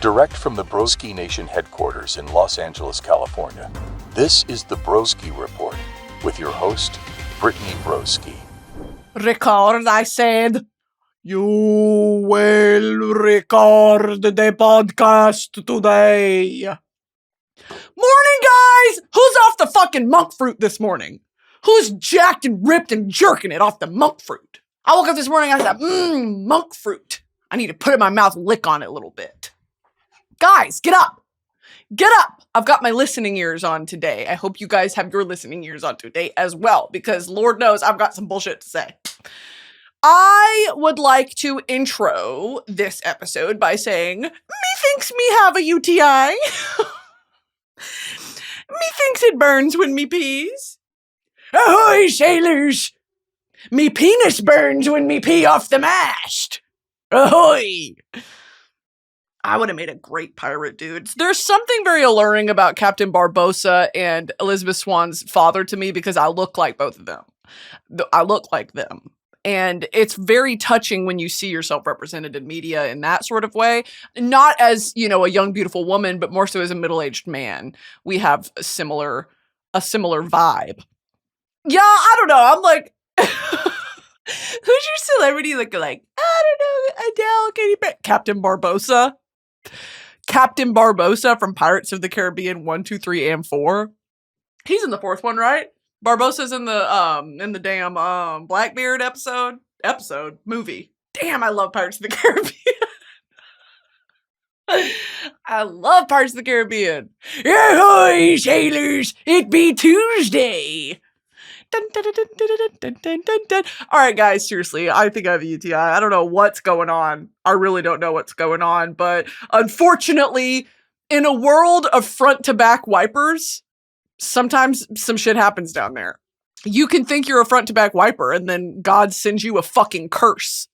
Direct from the broskination headquarters in Los Angeles, California, this is the Broski Report with your host, Brittany Broski. Record, I said. You will record the podcast today. Morning, guys! Who's off the fucking monk fruit this morning? Who's jacked and ripped and jerking it off the monk fruit? I woke up this morning, I said, monk fruit. I need to put it in my mouth and lick on it a little bit. Guys, get up. Get up. I've got my listening ears on today. I hope you guys have your listening ears on today as well, because Lord knows I've got some bullshit to say. I would like to intro this episode by saying, methinks me have a UTI. Methinks it burns when me pees. Ahoy, sailors! Me penis burns when me pee off the mast. Ahoy! I would have made a great pirate, dude. There's something very alluring about Captain Barbossa and Elizabeth Swann's father to me because I look like both of them. I look like them. And it's very touching when you see yourself represented in media in that sort of way. Not as, you know, a young, beautiful woman, but more so as a middle-aged man. We have a similar vibe. Yeah, I don't know. I'm like, who's your celebrity looking like? I don't know, Adele, Katy Perry. Captain Barbossa. Captain Barbossa from Pirates of the Caribbean 1, 2, 3, and 4. He's in the fourth one, right? Barbossa's in the damn Blackbeard movie. Damn, I love Pirates of the Caribbean. I love Pirates of the Caribbean. Ahoy, sailors! It be Tuesday. Dun, dun, dun, dun, dun, dun, dun, dun. All right, guys, seriously, I think I have a UTI. I don't know what's going on. I really don't know what's going on, but unfortunately, in a world of front-to-back wipers, sometimes some shit happens down there. You can think you're a front-to-back wiper, and then God sends you a fucking curse.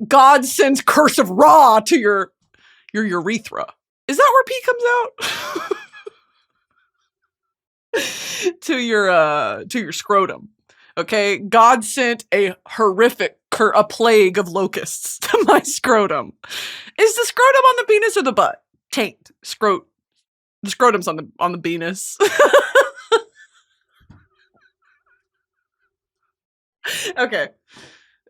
God sends curse of Ra to your urethra. Is that where pee comes out? to your scrotum. Okay? God sent a horrific a plague of locusts to my scrotum. Is the scrotum on the penis or the butt? Taint. The scrotum's on the penis. Okay.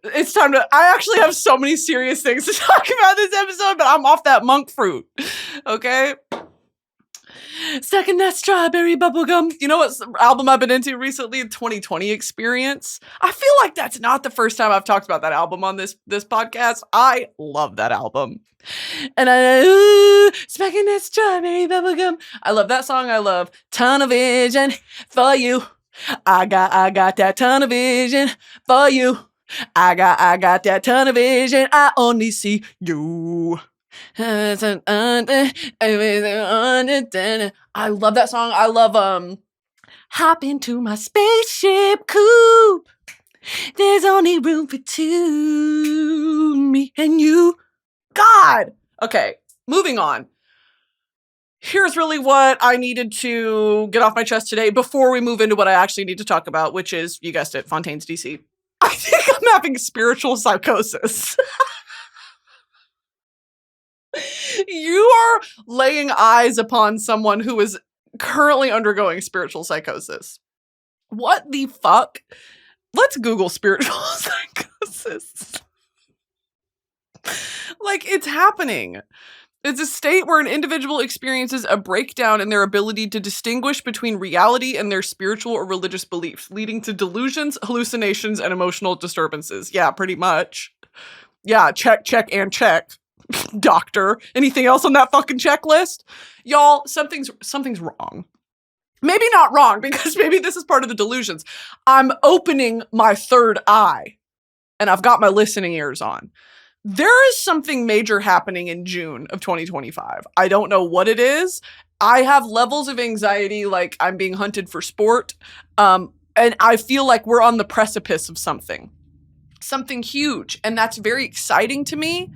It's time to... I actually have so many serious things to talk about this episode, but I'm off that monk fruit. Okay? Stuck in that strawberry bubblegum. You know what album I've been into recently? 2020 Experience. I feel like that's not the first time I've talked about that album on this podcast. I love that album. And stuck in that strawberry bubblegum. I love that song. I love Ton of Vision for you. I got that ton of vision for you. I got that ton of vision. I only see you. I love that song. I love hop into my spaceship coupe. There's only room for two, me and you. God. Okay, moving on. Here's really what I needed to get off my chest today before we move into what I actually need to talk about, which is, you guessed it, Fontaines D.C. I think I'm having spiritual psychosis. You are laying eyes upon someone who is currently undergoing spiritual psychosis. What the fuck? Let's Google spiritual psychosis. Like, it's happening. It's a state where an individual experiences a breakdown in their ability to distinguish between reality and their spiritual or religious beliefs, leading to delusions, hallucinations, and emotional disturbances. Yeah, pretty much. Yeah, check, and check. Doctor. Anything else on that fucking checklist? Y'all, something's wrong. Maybe not wrong, because maybe this is part of the delusions. I'm opening my third eye, and I've got my listening ears on. There is something major happening in June of 2025. I don't know what it is. I have levels of anxiety like I'm being hunted for sport. And I feel like we're on the precipice of something huge. And that's very exciting to me.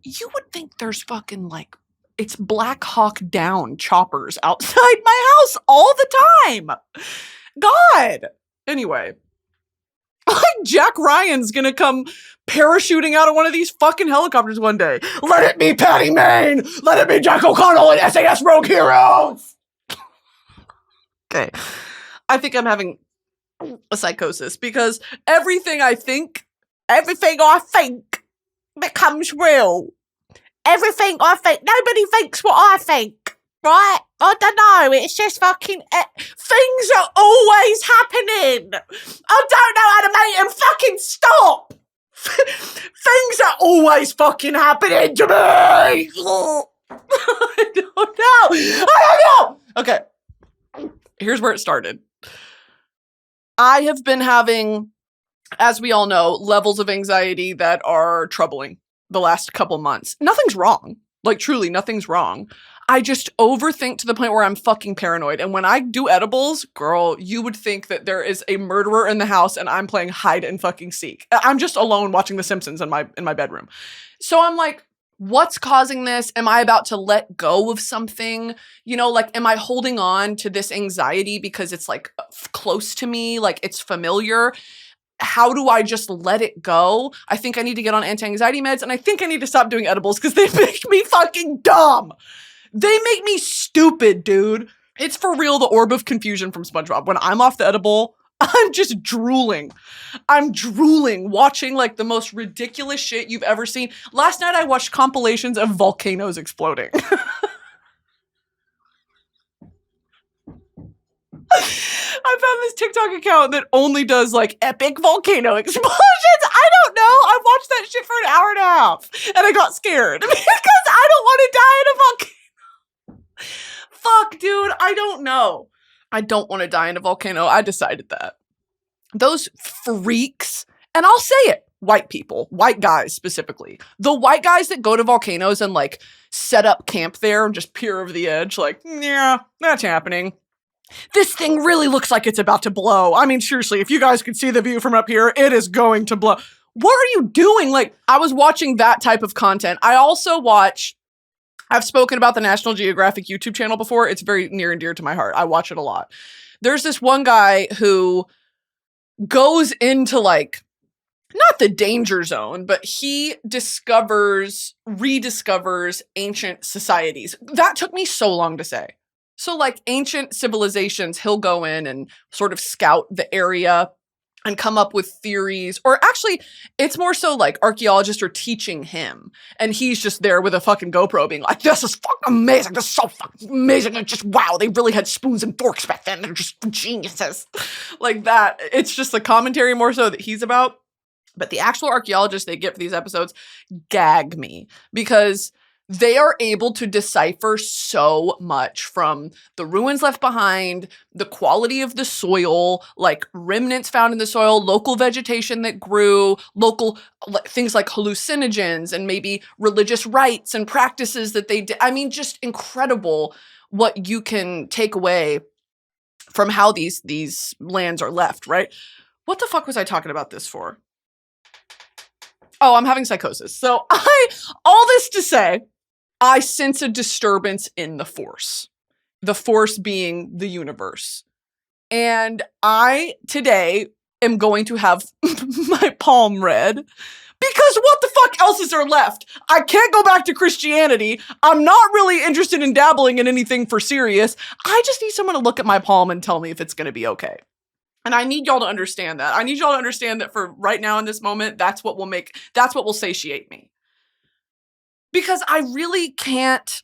You would think there's fucking like, it's Black Hawk Down choppers outside my house all the time. God. Anyway, Like Jack Ryan's gonna come parachuting out of one of these fucking helicopters one day. Let it be Patty Main! Let it be Jack O'Connell and SAS Rogue Heroes! Okay. I think I'm having a psychosis because everything I think becomes real. Everything I think, nobody thinks what I think, right? I don't know, it's just fucking, things are always happening. I don't know how to make them fucking stop. Things are always fucking happening to me. I don't know. Okay, here's where it started. I have been having, as we all know, levels of anxiety that are troubling the last couple months. Nothing's wrong. Like, truly, nothing's wrong. I just overthink to the point where I'm fucking paranoid. And when I do edibles, girl, you would think that there is a murderer in the house and I'm playing hide and fucking seek. I'm just alone watching The Simpsons in my bedroom. So I'm like, what's causing this? Am I about to let go of something? You know, like, am I holding on to this anxiety because it's like close to me, like it's familiar? How do I just let it go? I think I need to get on anti-anxiety meds, and I think I need to stop doing edibles because they make me fucking dumb. They make me stupid, dude. It's for real the orb of confusion from SpongeBob. When I'm off the edible, I'm just drooling. I'm drooling, watching like the most ridiculous shit you've ever seen. Last night I watched compilations of volcanoes exploding. I found this TikTok account that only does like epic volcano explosions. I don't know. I watched that shit for an hour and a half and I got scared because I don't want to die in a volcano. Fuck, dude. I don't know. I don't want to die in a volcano. I decided that. Those freaks, and I'll say it, white people, white guys specifically. The white guys that go to volcanoes and like set up camp there and just peer over the edge like, yeah, that's happening. This thing really looks like it's about to blow. I mean, seriously, if you guys could see the view from up here, it is going to blow. What are you doing? Like, I was watching that type of content. I also watch, I've spoken about the National Geographic YouTube channel before. It's very near and dear to my heart. I watch it a lot. There's this one guy who goes into like, not the danger zone, but he rediscovers ancient societies. That took me so long to say. So like ancient civilizations, he'll go in and sort of scout the area and come up with theories, or actually it's more so like archaeologists are teaching him and he's just there with a fucking GoPro being like, this is fucking amazing. This is so fucking amazing. And just, wow, they really had spoons and forks back then. They're just geniuses like that. It's just the commentary more so that he's about, but the actual archaeologists they get for these episodes gag me because they are able to decipher so much from the ruins left behind, the quality of the soil, like remnants found in the soil, local vegetation that grew, local things like hallucinogens and maybe religious rites and practices that they did. I mean, just incredible what you can take away from how these lands are left, right? What the fuck was I talking about this for? Oh, I'm having psychosis. So all this to say, I sense a disturbance in the force being the universe. And I today am going to have my palm read because what the fuck else is there left? I can't go back to Christianity. I'm not really interested in dabbling in anything for serious. I just need someone to look at my palm and tell me if it's going to be okay. And I need y'all to understand that. I need y'all to understand that for right now in this moment, that's what will satiate me. Because I really can't,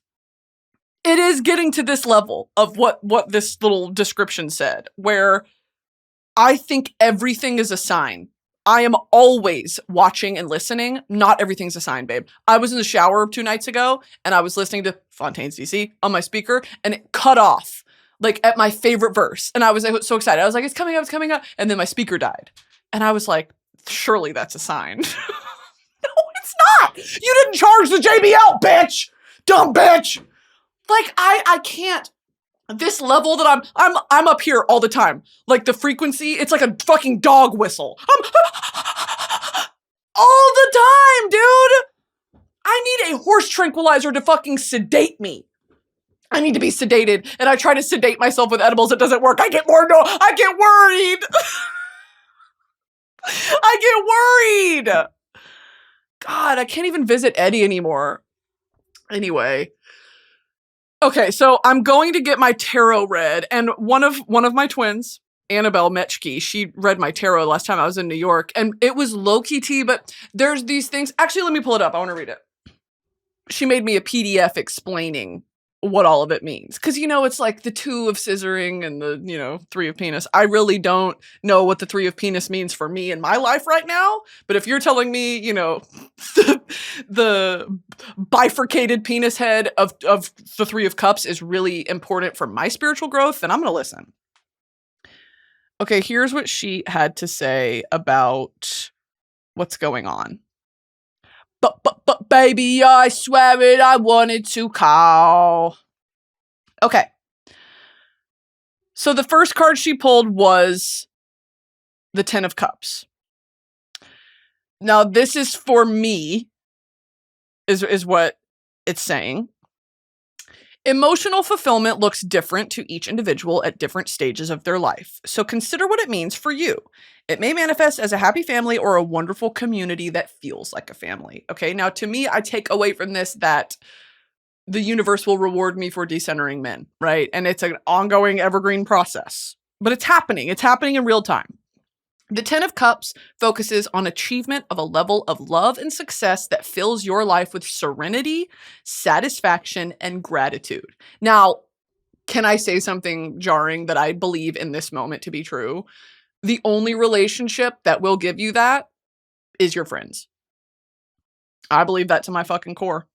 it is getting to this level of what this little description said, where I think everything is a sign. I am always watching and listening. Not everything's a sign, babe. I was in the shower 2 nights ago and I was listening to Fontaines D.C. on my speaker and it cut off like at my favorite verse. And I was so excited. I was like, it's coming up, it's coming up. And then my speaker died. And I was like, surely that's a sign. It's not. You didn't charge the JBL, bitch. Dumb bitch. Like I can't. This level that I'm up here all the time. Like the frequency, it's like a fucking dog whistle. All the time, dude. I need a horse tranquilizer to fucking sedate me. I need to be sedated, and I try to sedate myself with edibles. It doesn't work. I get worried. I get worried. God, I can't even visit Eddie anymore. Anyway. Okay, so I'm going to get my tarot read, and one of my twins, Annabelle Metchke, she read my tarot last time I was in New York, and it was low-key tea, but there's these things. Actually, let me pull it up. I want to read it. She made me a PDF explaining what all of it means. Because, it's like the 2 of scissoring and the, 3 of penis. I really don't know what the 3 of penis means for me in my life right now. But if you're telling me, the bifurcated penis head of the 3 of cups is really important for my spiritual growth, then I'm going to listen. Okay, here's what she had to say about what's going on. But baby, I swear it, I wanted to call. Okay. So the first card she pulled was the 10 of Cups. Now, this is for me, is what it's saying. Emotional fulfillment looks different to each individual at different stages of their life. So consider what it means for you. It may manifest as a happy family or a wonderful community that feels like a family. Okay, now to me, I take away from this that the universe will reward me for decentering men, right? And it's an ongoing evergreen process. But it's happening. It's happening in real time. The 10 of Cups focuses on achievement of a level of love and success that fills your life with serenity, satisfaction, and gratitude. Now, can I say something jarring that I believe in this moment to be true? The only relationship that will give you that is your friends. I believe that to my fucking core.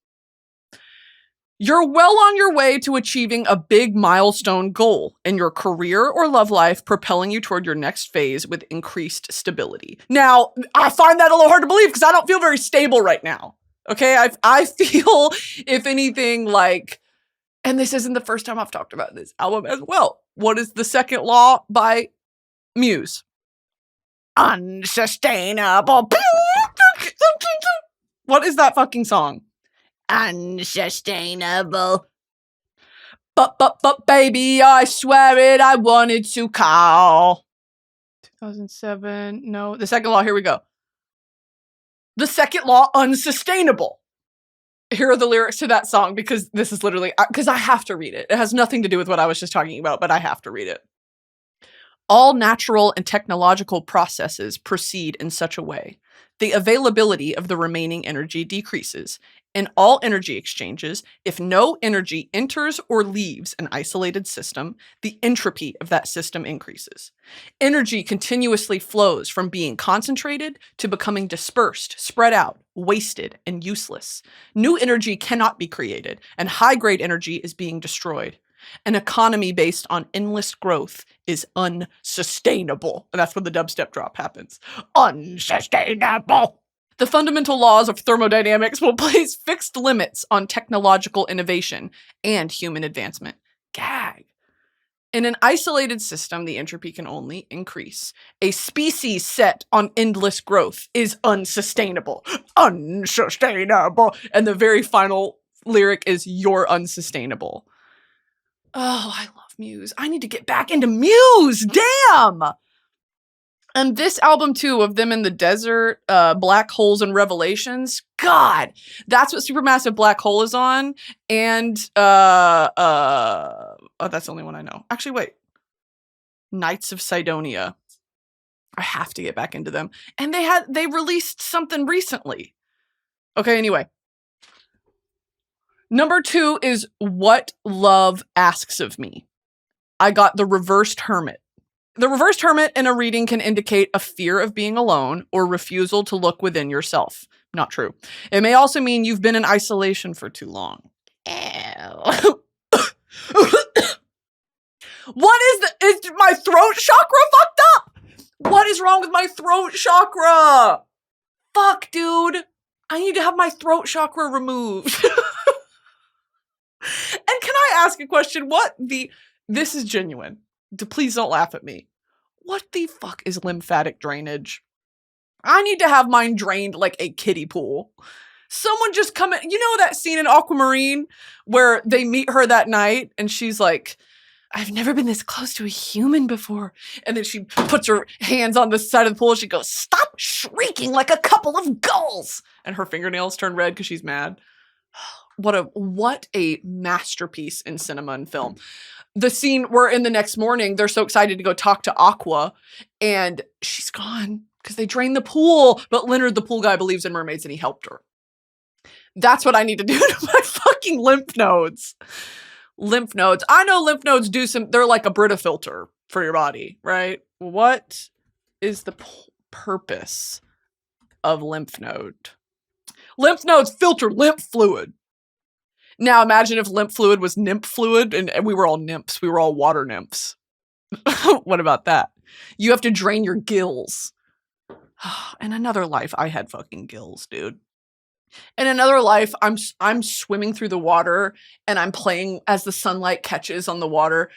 You're well on your way to achieving a big milestone goal in your career or love life, propelling you toward your next phase with increased stability. Now, I find that a little hard to believe because I don't feel very stable right now. Okay, I feel, if anything, like, and this isn't the first time I've talked about this album as well. What is the second law by Muse? Unsustainable. What is that fucking song? Unsustainable. But baby, I swear it, I wanted to call. 2007. No, the second law. Here we go. The second law, unsustainable. Here are the lyrics to that song because this is literally, because I have to read it. It has nothing to do with what I was just talking about, but I have to read it. All natural and technological processes proceed in such a way. The availability of the remaining energy decreases. In all energy exchanges, if no energy enters or leaves an isolated system, the entropy of that system increases. Energy continuously flows from being concentrated to becoming dispersed, spread out, wasted, and useless. New energy cannot be created, and high-grade energy is being destroyed. An economy based on endless growth is unsustainable. And that's when the dubstep drop happens. Unsustainable. The fundamental laws of thermodynamics will place fixed limits on technological innovation and human advancement. Gag. In an isolated system, the entropy can only increase. A species set on endless growth is unsustainable. Unsustainable. And the very final lyric is, "You're unsustainable." Oh, I love Muse. I need to get back into Muse. Damn. And this album too, of them in the desert, Black Holes and Revelations. God, that's what Supermassive Black Hole is on. And oh, that's the only one I know. Actually, wait. Knights of Sidonia. I have to get back into them. And they released something recently. Okay, anyway. Number 2 is What Love Asks of Me. I got the Reversed Hermit. The Reversed Hermit in a reading can indicate a fear of being alone or refusal to look within yourself. Not true. It may also mean you've been in isolation for too long. Ew. Is my throat chakra fucked up? What is wrong with my throat chakra? Fuck, dude. I need to have my throat chakra removed. And can I ask a question? This is genuine. Please don't laugh at me. What the fuck is lymphatic drainage? I need to have mine drained like a kiddie pool. Someone just come in. You know that scene in Aquamarine where they meet her that night and she's like, I've never been this close to a human before. And then she puts her hands on the side of the pool. She goes, stop shrieking like a couple of gulls. And her fingernails turn red because she's mad. What a masterpiece in cinema and film. The scene where in the next morning, they're so excited to go talk to Aqua, and she's gone because they drained the pool. But Leonard, the pool guy, believes in mermaids and he helped her. That's what I need to do to my fucking lymph nodes. Lymph nodes. I know lymph nodes they're like a Brita filter for your body, right? What is the purpose of lymph node? Lymph nodes filter lymph fluid. Now imagine if lymph fluid was nymph fluid and we were all nymphs. We were all water nymphs. What about that? You have to drain your gills. In another life, I had fucking gills, dude. In another life, I'm swimming through the water and I'm playing as the sunlight catches on the water.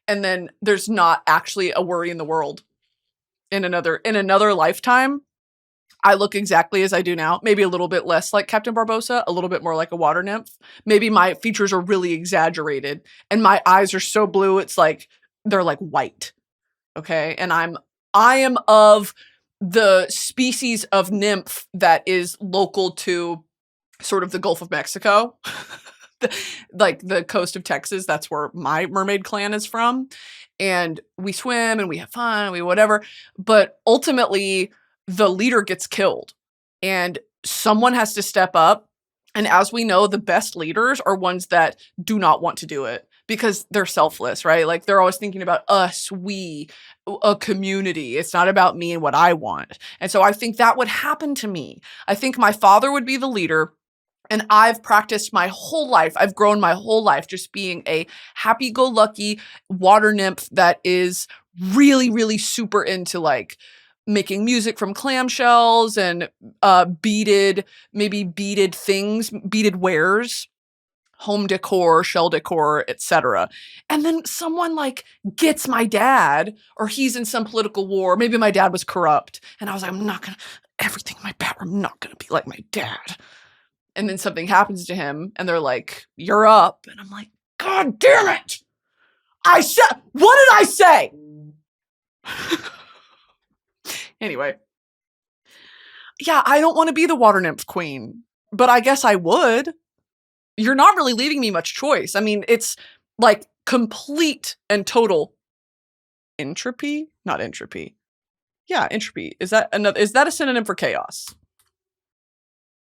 And then there's not actually a worry in the world. In another lifetime, I look exactly as I do now. Maybe a little bit less like Captain Barbossa, a little bit more like a water nymph. Maybe my features are really exaggerated and my eyes are so blue, it's like, they're like white. Okay. And I am of the species of nymph that is local to sort of the Gulf of Mexico, like the coast of Texas. That's where my mermaid clan is from. And we swim and we have fun, we whatever. But ultimately, the leader gets killed and someone has to step up. And as we know, the best leaders are ones that do not want to do it because they're selfless, right? Like they're always thinking about us, we, a community. It's not about me and what I want. And so I think that would happen to me. I think my father would be the leader. And I've practiced my whole life. I've grown my whole life just being a happy-go-lucky water nymph that is really, really super into like making music from clamshells and beaded things, beaded wares, home decor, shell decor, etc. And then someone like gets my dad, or he's in some political war. Maybe my dad was corrupt. And I was like, everything in my bedroom, I'm not gonna be like my dad. And then something happens to him and they're like, you're up. And I'm like, God damn it. What did I say? Anyway. Yeah, I don't want to be the water nymph queen, but I guess I would. You're not really leaving me much choice. I mean, it's like complete and total entropy, not entropy. Yeah, entropy. Is that a synonym for chaos?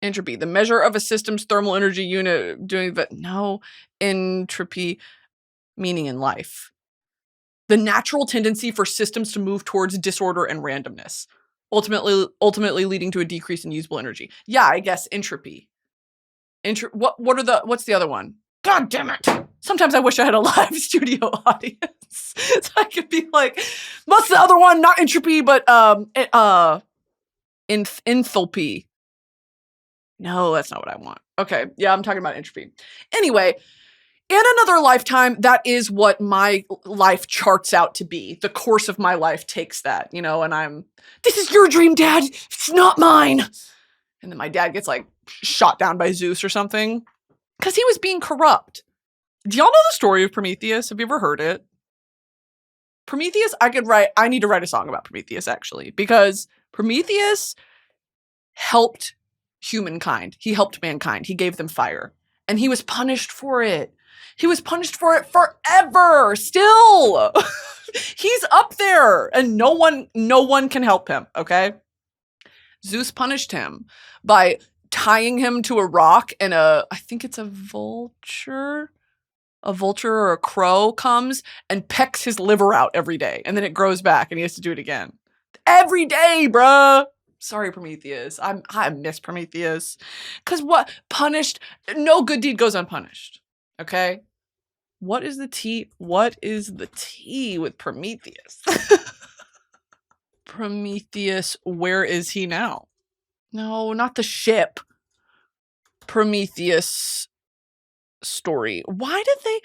Entropy, the measure of a system's thermal energy unit no, entropy, meaning in life. The natural tendency for systems to move towards disorder and randomness, ultimately leading to a decrease in usable energy. Yeah, I guess entropy. What's the other one? God damn it. Sometimes I wish I had a live studio audience. So I could be like, what's the other one? Not entropy, but enthalpy. No, that's not what I want. Okay, yeah, I'm talking about entropy. Anyway, in another lifetime, that is what my life charts out to be. The course of my life takes that, and this is your dream, Dad. It's not mine. And then my dad gets like shot down by Zeus or something because he was being corrupt. Do y'all know the story of Prometheus? Have you ever heard it? Prometheus, I need to write a song about Prometheus actually, because Prometheus helped humankind. He helped mankind. He gave them fire. And he was punished for it. He was punished for it forever. Still. He's up there. And no one can help him, okay? Zeus punished him by tying him to a rock, and I think it's a vulture or a crow comes and pecks his liver out every day. And then it grows back and he has to do it again. Every day, bruh. Sorry, Prometheus. I miss Prometheus. Because no good deed goes unpunished. Okay? What is the tea? What is the tea with Prometheus? Prometheus, where is he now? No, not the ship. Prometheus story. Why did they...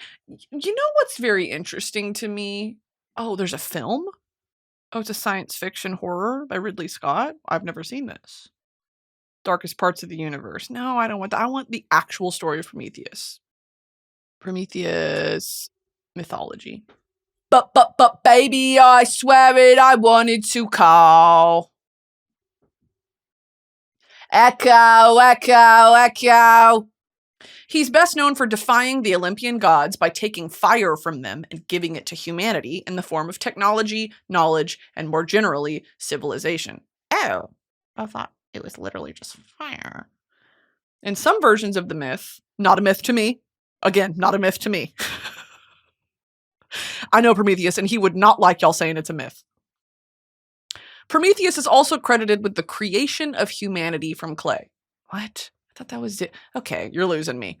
You know what's very interesting to me? Oh, there's a film? Oh, it's a science fiction horror by Ridley Scott. I've never seen this. Darkest Parts of the Universe. No, I don't want that. I want the actual story of Prometheus. Prometheus Mythology. But, baby, I swear it, I wanted to call. Echo, echo, echo. He's best known for defying the Olympian gods by taking fire from them and giving it to humanity in the form of technology, knowledge, and more generally, civilization. Oh, I thought it was literally just fire. In some versions of the myth, not a myth to me. Again, not a myth to me. I know Prometheus, and he would not like y'all saying it's a myth. Prometheus is also credited with the creation of humanity from clay. What? I thought that was it. Okay, you're losing me.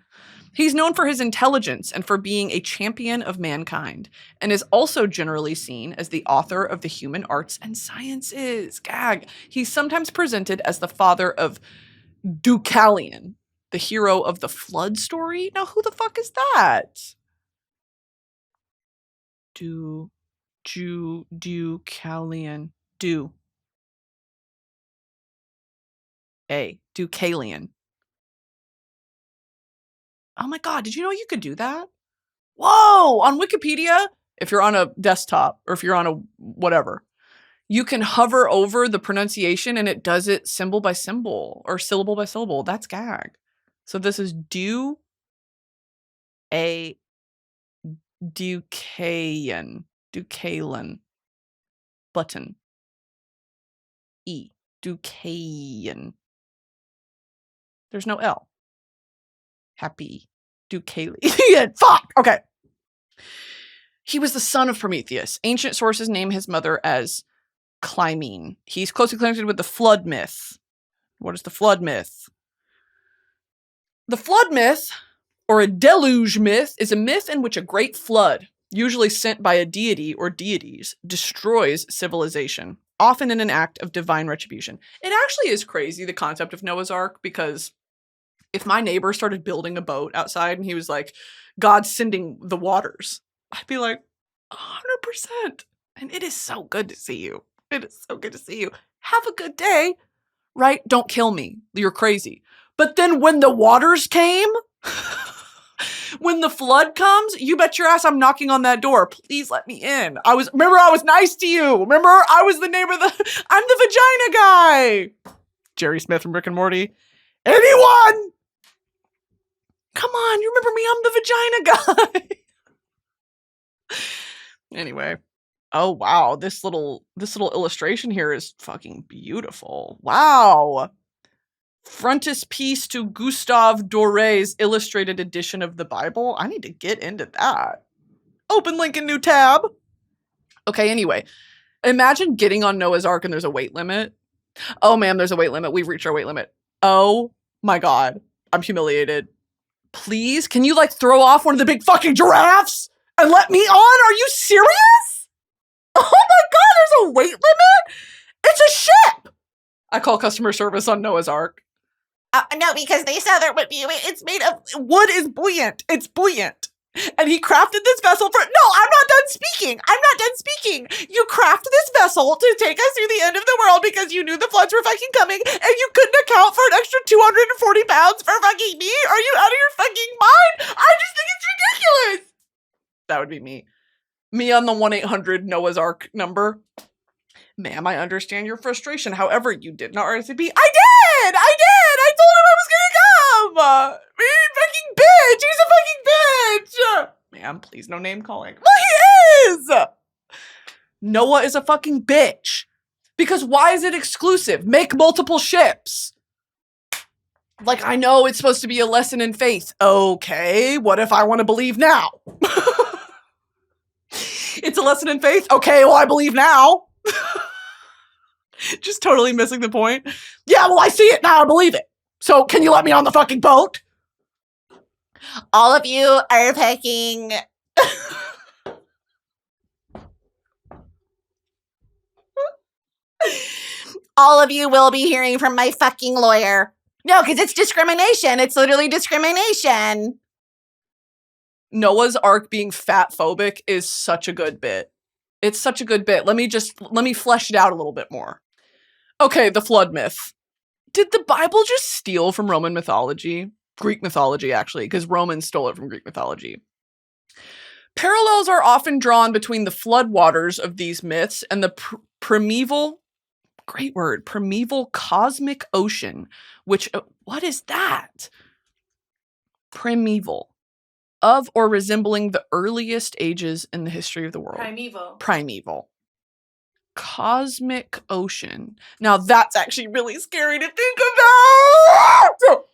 He's known for his intelligence and for being a champion of mankind, and is also generally seen as the author of the human arts and sciences. Gag. He's sometimes presented as the father of Deucalion, the hero of the flood story. Now, who the fuck is that? Deucalion. Deucalion. Oh my god, did you know you could do that? Whoa! On Wikipedia, if you're on a desktop or if you're on a whatever, you can hover over the pronunciation and it does it symbol by symbol or syllable by syllable. That's gag. So this is Deucalion. Button. Deucalion. There's no L. Happy Deucalion. Fuck! Okay. He was the son of Prometheus. Ancient sources name his mother as Clymene. He's closely connected with the flood myth. What is the flood myth? The flood myth, or a deluge myth, is a myth in which a great flood, usually sent by a deity or deities, destroys civilization, often in an act of divine retribution. It actually is crazy, the concept of Noah's Ark, because if my neighbor started building a boat outside and he was like, God's sending the waters, I'd be like, 100%. And it is so good to see you. It is so good to see you. Have a good day, right? Don't kill me. You're crazy. But then when the waters came, when the flood comes, you bet your ass I'm knocking on that door. Please let me in. Remember I was nice to you. Remember I was the neighbor, I'm the vagina guy. Jerry Smith from Rick and Morty. Anyone? Come on, you remember me? I'm the vagina guy. Anyway. Oh, wow. This little illustration here is fucking beautiful. Wow. Frontispiece to Gustave Doré's illustrated edition of the Bible. I need to get into that. Open link in new tab. Okay, anyway. Imagine getting on Noah's Ark and there's a weight limit. Oh, ma'am, there's a weight limit. We've reached our weight limit. Oh, my God. I'm humiliated. Please, can you, throw off one of the big fucking giraffes and let me on? Are you serious? Oh, my God, there's a weight limit? It's a ship! I call customer service on Noah's Ark. No, because they said there would be. It's made of wood is buoyant. It's buoyant. And he crafted this vessel for. No, I'm not done speaking. You crafted this vessel to take us through the end of the world because you knew the floods were fucking coming and you couldn't account for an extra 240 pounds for fucking me? Are you out of your fucking mind? I just think it's ridiculous. That would be me. Me on the 1-800 Noah's Ark number. Ma'am, I understand your frustration. However, you did not RSVP. I did! I told him I was gonna come! Fucking bitch! He's a fucking bitch! Ma'am, please no name calling. Well, he is! Noah is a fucking bitch. Because why is it exclusive? Make multiple ships. I know it's supposed to be a lesson in faith. Okay, what if I want to believe now? It's a lesson in faith? Okay, well, I believe now. Just totally missing the point. Yeah, well, I see it now. I believe it. So can you let me on the fucking boat? All of you are fucking... All of you will be hearing from my fucking lawyer. No, because it's discrimination. It's literally discrimination. Noah's Ark being fat phobic is such a good bit. It's such a good bit. Let me flesh it out a little bit more. Okay, the flood myth. Did the Bible just steal from Roman mythology? Greek mythology, actually, because Romans stole it from Greek mythology. Parallels are often drawn between the floodwaters of these myths and the primeval, great word, primeval cosmic ocean, which, what is that? Primeval, of or resembling the earliest ages in the history of the world. Primeval. Cosmic ocean. Now that's actually really scary to think about.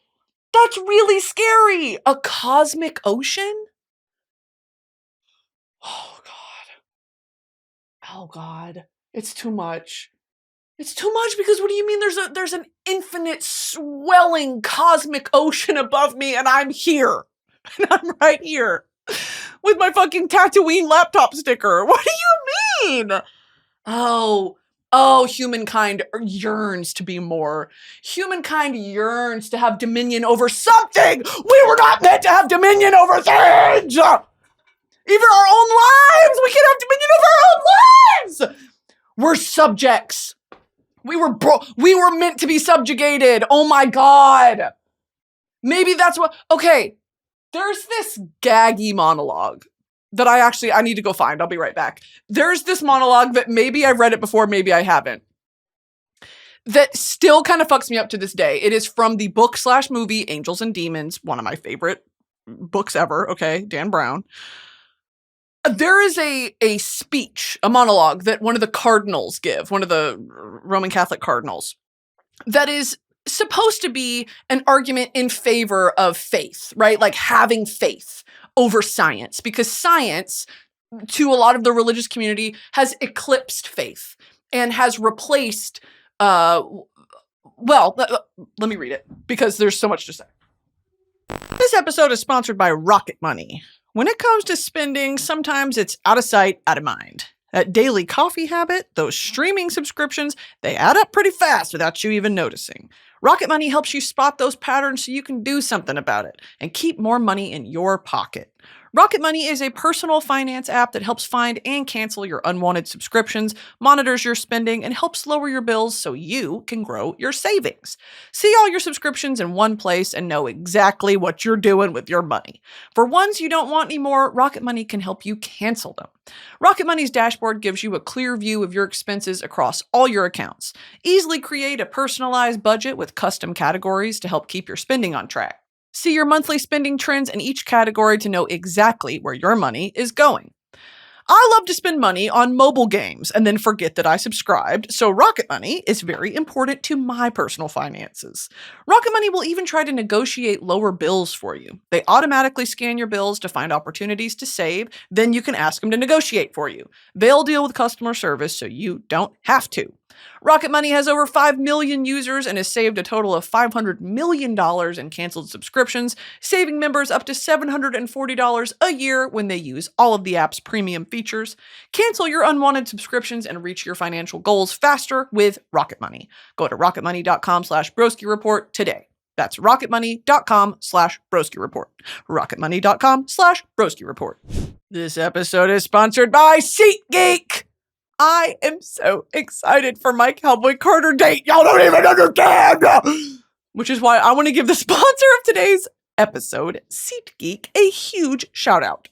That's really scary. A cosmic ocean? Oh God. Oh God. It's too much. It's too much because what do you mean there's an infinite swelling cosmic ocean above me and I'm here. And I'm right here with my fucking Tatooine laptop sticker. What do you mean? Oh, humankind yearns to be more. Humankind yearns to have dominion over something. We were not meant to have dominion over things. Even our own lives. We can't have dominion over our own lives. We're subjects. We were meant to be subjugated. Oh my God. Maybe that's what, okay. There's this gaggy monologue that I need to go find. I'll be right back. There's this monologue that maybe I've read it before, maybe I haven't, that still kind of fucks me up to this day. It is from the book/movie Angels and Demons, one of my favorite books ever. Okay, Dan Brown. There is a speech, a monologue that one of the cardinals give, one of the Roman Catholic cardinals, that is supposed to be an argument in favor of faith, right? Like having faith over science, because science, to a lot of the religious community, has eclipsed faith and has replaced, let me read it because there's so much to say. This episode is sponsored by Rocket Money. When it comes to spending, sometimes it's out of sight, out of mind. That daily coffee habit, those streaming subscriptions, they add up pretty fast without you even noticing. Rocket Money helps you spot those patterns so you can do something about it and keep more money in your pocket. Rocket Money is a personal finance app that helps find and cancel your unwanted subscriptions, monitors your spending, and helps lower your bills so you can grow your savings. See all your subscriptions in one place and know exactly what you're doing with your money. For ones you don't want anymore, Rocket Money can help you cancel them. Rocket Money's dashboard gives you a clear view of your expenses across all your accounts. Easily create a personalized budget with custom categories to help keep your spending on track. See your monthly spending trends in each category to know exactly where your money is going. I love to spend money on mobile games and then forget that I subscribed, so Rocket Money is very important to my personal finances. Rocket Money will even try to negotiate lower bills for you. They automatically scan your bills to find opportunities to save, then you can ask them to negotiate for you. They'll deal with customer service so you don't have to. Rocket Money has over 5 million users and has saved a total of $500 million in canceled subscriptions, saving members up to $740 a year when they use all of the app's premium features. Cancel your unwanted subscriptions and reach your financial goals faster with Rocket Money. Go to rocketmoney.com/BroskiReport today. That's rocketmoney.com/BroskiReport. rocketmoney.com/BroskiReport. This episode is sponsored by SeatGeek. I am so excited for my Cowboy Carter date. Y'all don't even understand. Which is why I want to give the sponsor of today's episode, SeatGeek, a huge shout out.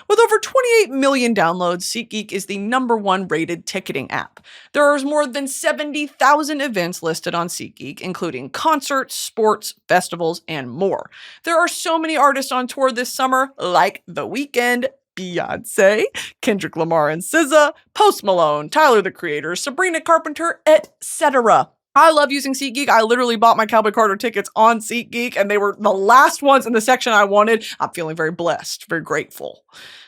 With over 28 million downloads, SeatGeek is the #1 rated ticketing app. There are more than 70,000 events listed on SeatGeek, including concerts, sports, festivals, and more. There are so many artists on tour this summer, like The Weeknd, Beyonce, Kendrick Lamar and SZA, Post Malone, Tyler the Creator, Sabrina Carpenter, etc. I love using SeatGeek. I literally bought my Cowboy Carter tickets on SeatGeek, and they were the last ones in the section I wanted. I'm feeling very blessed, very grateful.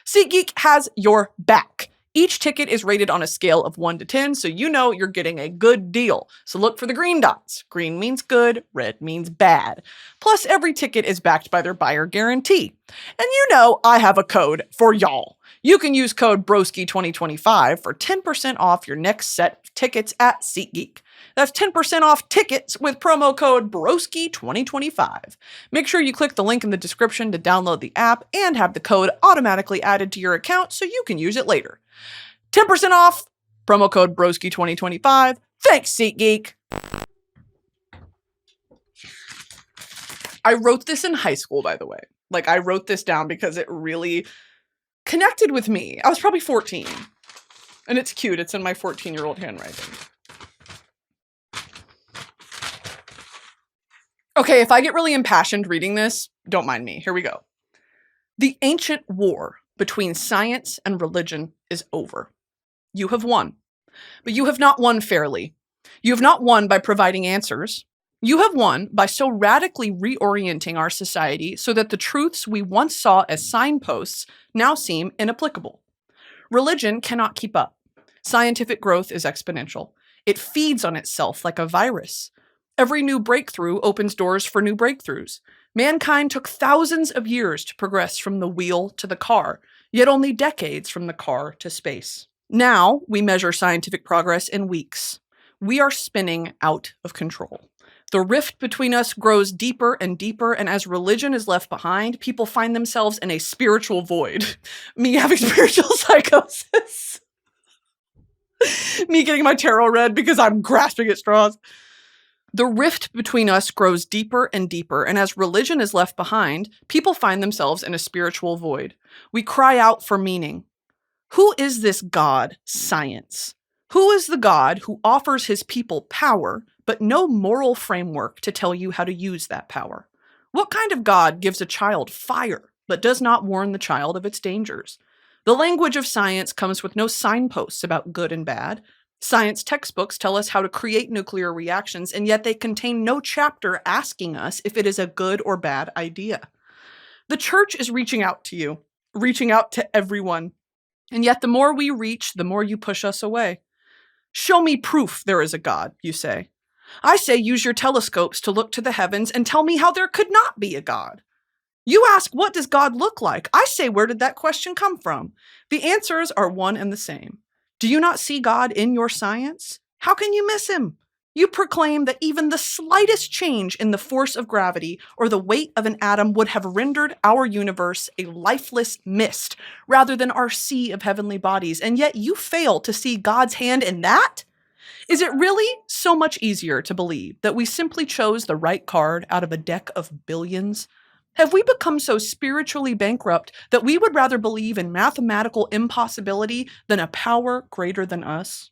SeatGeek has your back. Each ticket is rated on a scale of 1 to 10, so you know you're getting a good deal. So look for the green dots. Green means good, red means bad. Plus, every ticket is backed by their buyer guarantee. And you know I have a code for y'all. You can use code BROSKI2025 for 10% off your next set of tickets at SeatGeek. That's 10% off tickets with promo code BROSKI2025. Make sure you click the link in the description to download the app and have the code automatically added to your account so you can use it later. 10% off, promo code BROSKI2025. Thanks, SeatGeek. I wrote this in high school, by the way. Like, I wrote this down because it really connected with me. I was probably 14. And it's cute. It's in my 14-year-old handwriting. Okay, if I get really impassioned reading this, don't mind me. Here we go. The ancient war between science and religion is over. You have won. But you have not won fairly. You have not won by providing answers. You have won by so radically reorienting our society so that the truths we once saw as signposts now seem inapplicable. Religion cannot keep up. Scientific growth is exponential. It feeds on itself like a virus. Every new breakthrough opens doors for new breakthroughs. Mankind took thousands of years to progress from the wheel to the car, yet only decades from the car to space. Now we measure scientific progress in weeks. We are spinning out of control. The rift between us grows deeper and deeper, and as religion is left behind, people find themselves in a spiritual void. Me having spiritual psychosis. Me getting my tarot read because I'm grasping at straws. The rift between us grows deeper and deeper, and as religion is left behind, people find themselves in a spiritual void. We cry out for meaning. Who is this God, science? Who is the God who offers his people power, but no moral framework to tell you how to use that power? What kind of God gives a child fire, but does not warn the child of its dangers? The language of science comes with no signposts about good and bad. Science textbooks tell us how to create nuclear reactions, and yet they contain no chapter asking us if it is a good or bad idea. The church is reaching out to you, reaching out to everyone. And yet the more we reach, the more you push us away. Show me proof there is a God, you say. I say use your telescopes to look to the heavens and tell me how there could not be a God. You ask, what does God look like? I say, where did that question come from? The answers are one and the same. Do you not see God in your science? How can you miss him? You proclaim that even the slightest change in the force of gravity or the weight of an atom would have rendered our universe a lifeless mist rather than our sea of heavenly bodies, and yet you fail to see God's hand in that? Is it really so much easier to believe that we simply chose the right card out of a deck of billions? Have we become so spiritually bankrupt that we would rather believe in mathematical impossibility than a power greater than us?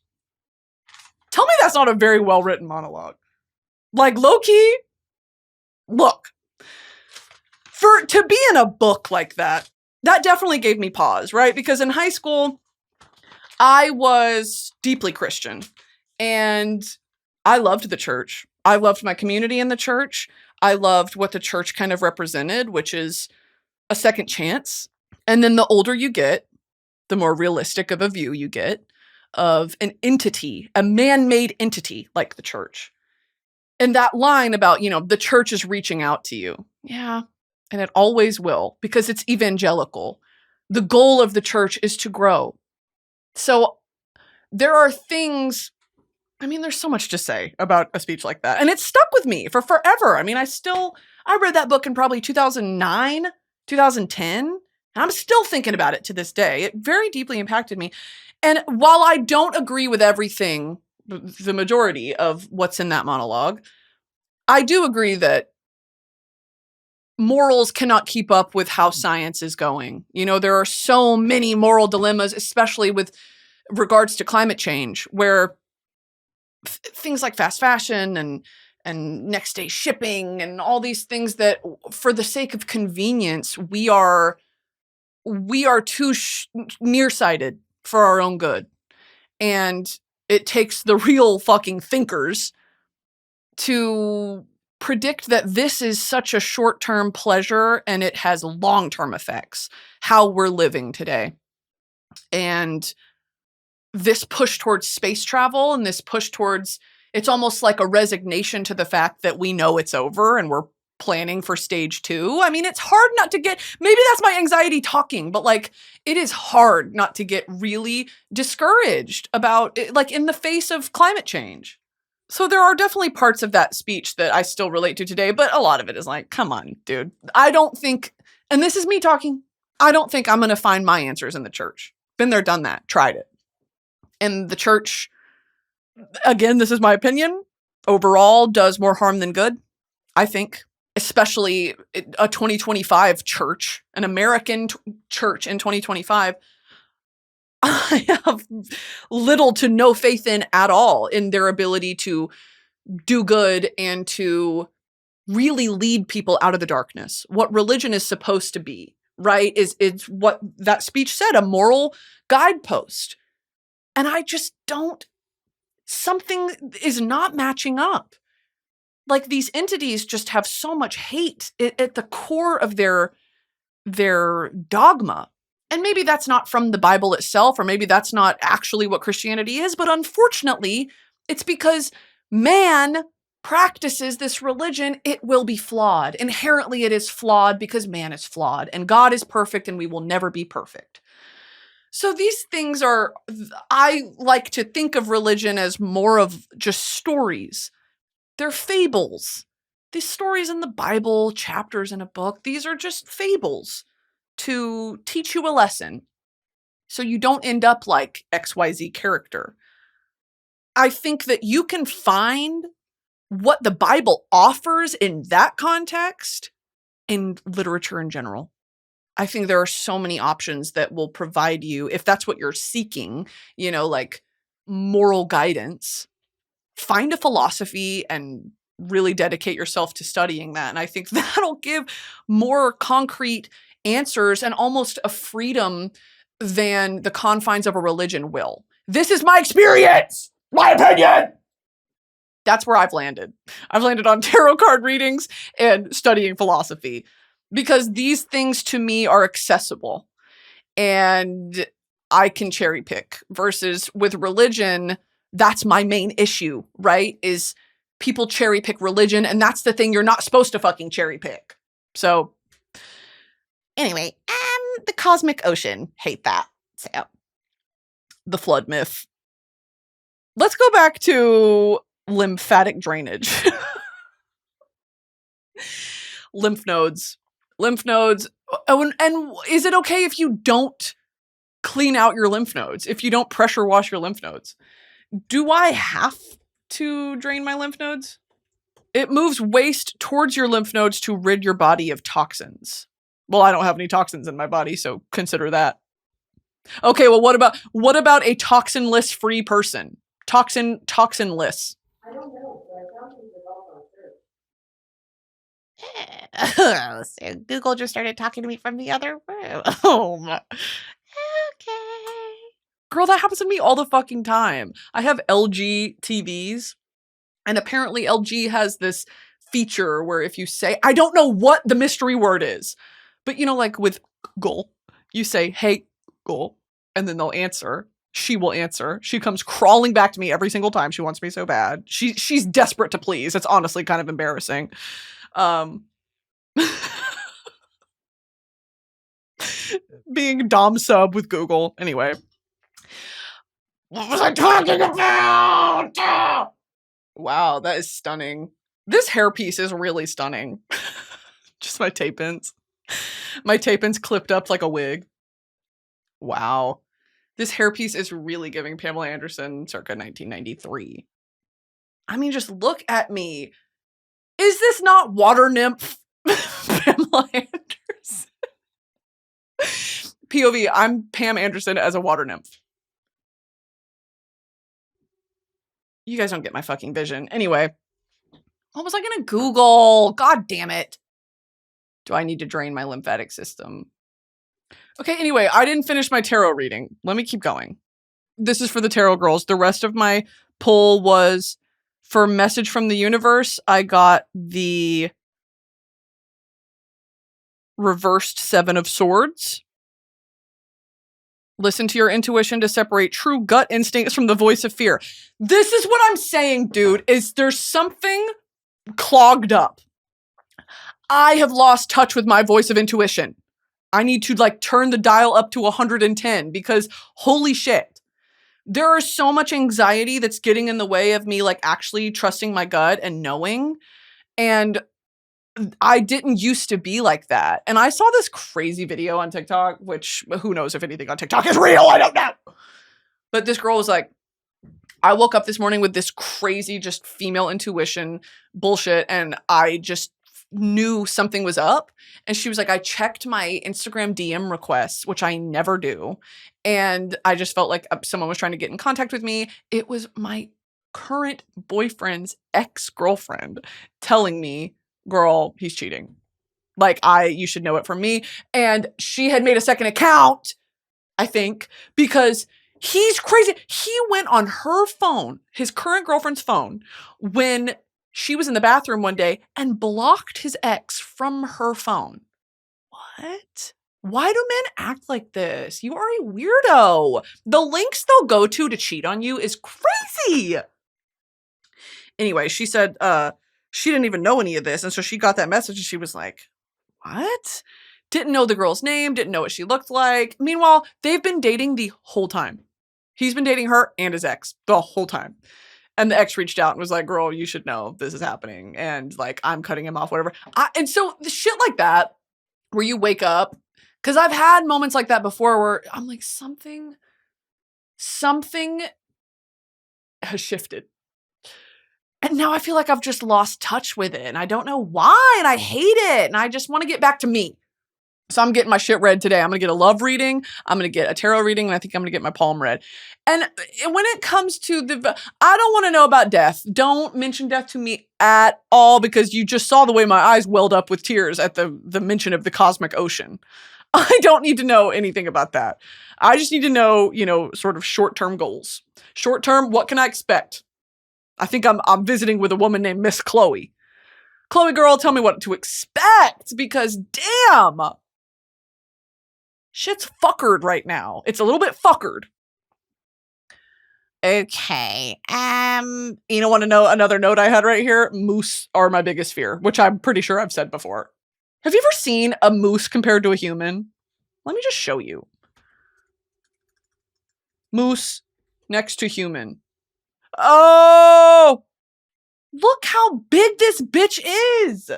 Tell me that's not a very well-written monologue. Like, low-key, look, to be in a book like that definitely gave me pause, right? Because in high school, I was deeply Christian, and I loved the church. I loved my community in the church. I loved what the church kind of represented, which is a second chance. And then the older you get, the more realistic of a view you get of an entity, a man-made entity like the church. And that line about, the church is reaching out to you. Yeah, and it always will, because it's evangelical. The goal of the church is to grow. So there are things, there's so much to say about a speech like that. And it stuck with me for forever. I read that book in probably 2009, 2010, and I'm still thinking about it to this day. It very deeply impacted me. And while I don't agree with everything, the majority of what's in that monologue, I do agree that morals cannot keep up with how science is going. There are so many moral dilemmas, especially with regards to climate change, where things like fast fashion and next day shipping and all these things that for the sake of convenience, we are too nearsighted for our own good. And it takes the real fucking thinkers to predict that this is such a short-term pleasure and it has long-term effects, how we're living today. And this push towards space travel and this push towards, it's almost like a resignation to the fact that we know it's over and we're planning for stage 2. It's hard not to get, maybe that's my anxiety talking, but it is hard not to get really discouraged about it, in the face of climate change. So there are definitely parts of that speech that I still relate to today, but a lot of it is come on, dude. I don't think, and this is me talking, I don't think I'm going to find my answers in the church. Been there, done that, tried it. And the church, again, this is my opinion, overall does more harm than good, I think. especially a 2025 church, an American church in 2025, I have little to no faith in at all in their ability to do good and to really lead people out of the darkness. What religion is supposed to be, right? It's what that speech said, a moral guidepost. And I just don't, something is not matching up. Like, these entities just have so much hate at the core of their dogma. And maybe that's not from the Bible itself, or maybe that's not actually what Christianity is, but unfortunately, it's because man practices this religion. It will be flawed. Inherently, it is flawed because man is flawed, and God is perfect, and we will never be perfect. So these things are, I like to think of religion as more of just stories. They're fables. These stories in the Bible, chapters in a book, these are just fables to teach you a lesson so you don't end up like XYZ character. I think that you can find what the Bible offers in that context in literature in general. I think there are so many options that will provide you, if that's what you're seeking, you know, like moral guidance. Find a philosophy and really dedicate yourself to studying that. And I think that'll give more concrete answers and almost a freedom than the confines of a religion will. This is my experience, my opinion. That's where I've landed. I've landed on tarot card readings and studying philosophy because these things to me are accessible and I can cherry pick, versus with religion, that's my main issue, right? Is people cherry pick religion, and that's the thing you're not supposed to fucking cherry pick. So anyway, the cosmic ocean, hate that. So the flood myth. Let's go back to lymphatic drainage. Lymph nodes. Oh, and is it okay if you don't clean out your lymph nodes? If you don't pressure wash your lymph nodes? Do I have to drain my lymph nodes? It moves waste towards your lymph nodes to rid your body of toxins. Well, I don't have any toxins in my body, so consider that. Okay, well, what about a toxinless free person? Toxinless. I don't know, but I found things on search. So Google just started talking to me from the other room. Okay. Girl, that happens to me all the fucking time. I have LG TVs, and apparently LG has this feature where if you say, I don't know what the mystery word is, but you know, like with Google, you say, hey, Google, and then they'll answer. She will answer. She comes crawling back to me every single time. She wants me so bad. She's desperate to please. It's honestly kind of embarrassing. Being dom sub with Google. Anyway. What was I talking about? Wow, that is stunning. This hairpiece is really stunning. Just my tape ends. My tape ends clipped up like a wig. Wow. This hairpiece is really giving Pamela Anderson circa 1993. I mean, just look at me. Is this not water nymph Pamela Anderson? POV, I'm Pam Anderson as a water nymph. You guys don't get my fucking vision. Anyway, what was I gonna Google? God damn it. Do I need to drain my lymphatic system? Okay, anyway, I didn't finish my tarot reading. Let me keep going. This is for the tarot girls. The rest of my pull was for message from the universe. I got the reversed 7 of Swords. Listen to your intuition to separate true gut instincts from the voice of fear. This is what I'm saying, dude, is there's something clogged up. I have lost touch with my voice of intuition. I need to like turn the dial up to 110 because holy shit. There is so much anxiety that's getting in the way of me like actually trusting my gut and knowing. And I didn't used to be like that. And I saw this crazy video on TikTok, which who knows if anything on TikTok is real, I don't know. But this girl was like, I woke up this morning with this crazy just female intuition bullshit and I just knew something was up. And she was like, I checked my Instagram DM requests, which I never do. And I just felt like someone was trying to get in contact with me. It was my current boyfriend's ex-girlfriend telling me, girl, he's cheating. Like, you should know it from me. And she had made a second account, I think, because he's crazy. He went on her phone, his current girlfriend's phone, when she was in the bathroom one day and blocked his ex from her phone. What? Why do men act like this? You are a weirdo. The links they'll go to cheat on you is crazy. Anyway, she said she didn't even know any of this. And so she got that message and she was like, what? Didn't know the girl's name, didn't know what she looked like. Meanwhile, they've been dating the whole time. He's been dating her and his ex the whole time. And the ex reached out and was like, girl, you should know this is happening. And like, I'm cutting him off, whatever. And so the shit like that, where you wake up, because I've had moments like that before where I'm like, something has shifted. And now I feel like I've just lost touch with it. And I don't know why. And I hate it. And I just want to get back to me. So I'm getting my shit read today. I'm going to get a love reading. I'm going to get a tarot reading. And I think I'm going to get my palm read. And when it comes to I don't want to know about death. Don't mention death to me at all, because you just saw the way my eyes welled up with tears at the mention of the cosmic ocean. I don't need to know anything about that. I just need to know, sort of short-term goals. Short-term, what can I expect? I think I'm visiting with a woman named Miss Chloe. Chloe girl, tell me what to expect, because damn, shit's fuckered right now. It's a little bit fuckered. Okay. Want to know another note I had right here? Moose are my biggest fear, which I'm pretty sure I've said before. Have you ever seen a moose compared to a human? Let me just show you. Moose next to human. Oh, look how big this bitch is.